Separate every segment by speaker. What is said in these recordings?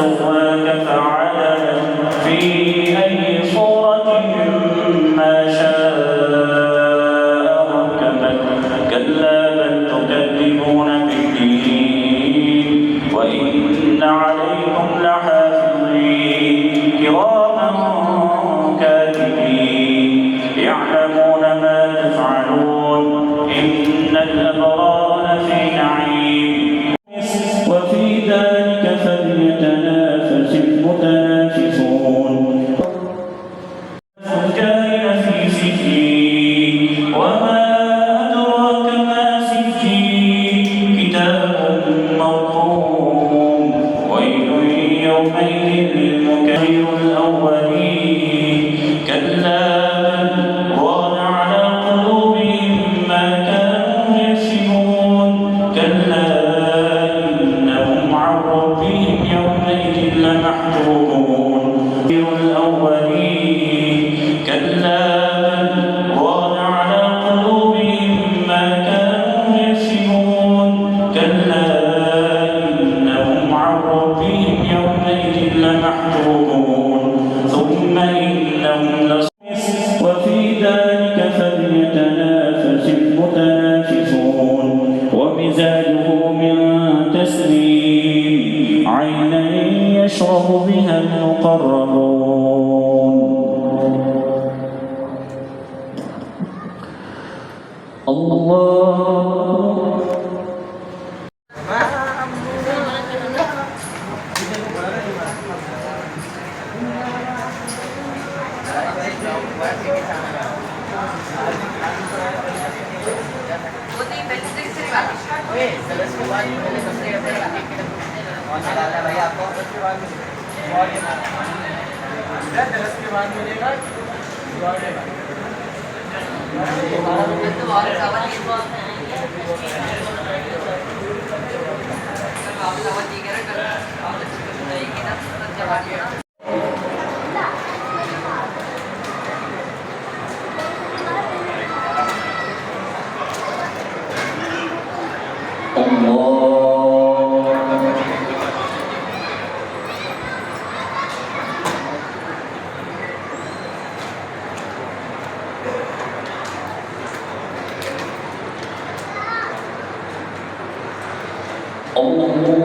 Speaker 1: فسواك فعدل في أي صورة ما شاء ركبك كلا بل تكذبون بالدين وإن عليكم لحافظين كراما كاتبين يعلمون ما تفعلون إن الأبرار لفي نعيم وفي ذلك فليتنافس المتنافسون كان في سجين وما أدراك ما سجين كتاب مرقوم ويل يومئذ للمكذبين الأولين كلا بل ران على قلوبهم ما كانوا يكسبون كلا إنهم عن ربهم يومئذ لمحجوبون الأولين كلا بل ران على قلوبهم ما كانوا يكسبون كلا إنهم عن ربهم يومئذ لمحجوبون ثم إنهم وفي ذلك فليتنافس المتنافسون ومزاجه من تسنيم عينا يشرب بها المقربون الله الله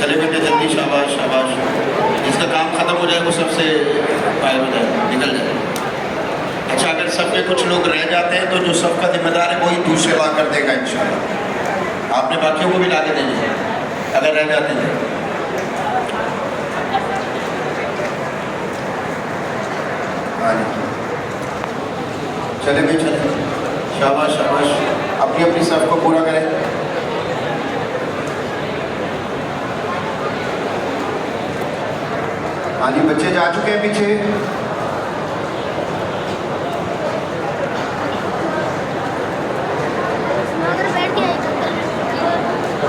Speaker 2: चले बेटे जल्दी, शाबाश शाबाश। जिसका काम खत्म हो जाए वो सबसे गायब हो जाए, निकल जाए। अच्छा, अगर सब में कुछ लोग रह जाते हैं तो जो सबका जिम्मेदार है वही दूसरे ला कर देगा इंशाल्लाह। आपने बाकियों को भी ला के देना अगर रह जाते हैं। हाँ जी, चले भाई चले, शाबाश शाबाश। अपनी अपनी सब को पूरा करें। हाँ जी, बच्चे जा चुके हैं पीछे।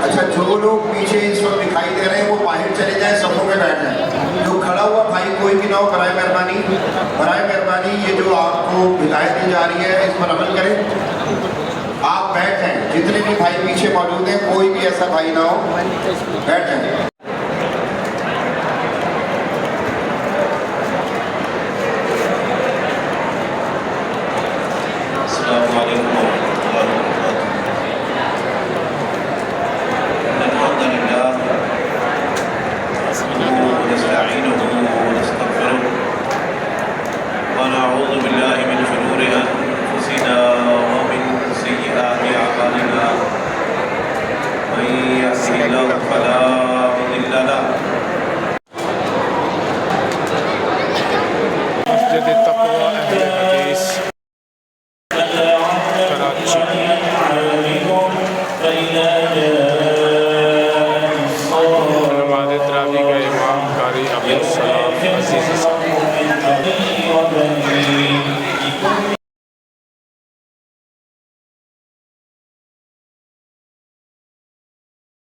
Speaker 2: अच्छा, जो लोग पीछे इस वक्त दिखाई दे रहे हैं वो बाहर चले जाएं, सबों में बैठ जाएं। जो खड़ा हुआ भाई कोई भी ना हो, बराए मेहरबानी, बराए मेहरबानी, ये जो आपको हिदायत दी जा रही है इस पर अमल करें। आप बैठ जाएं, जितने भी भाई पीछे मौजूद हैं कोई भी ऐसा भाई ना हो, बैठ जाएं।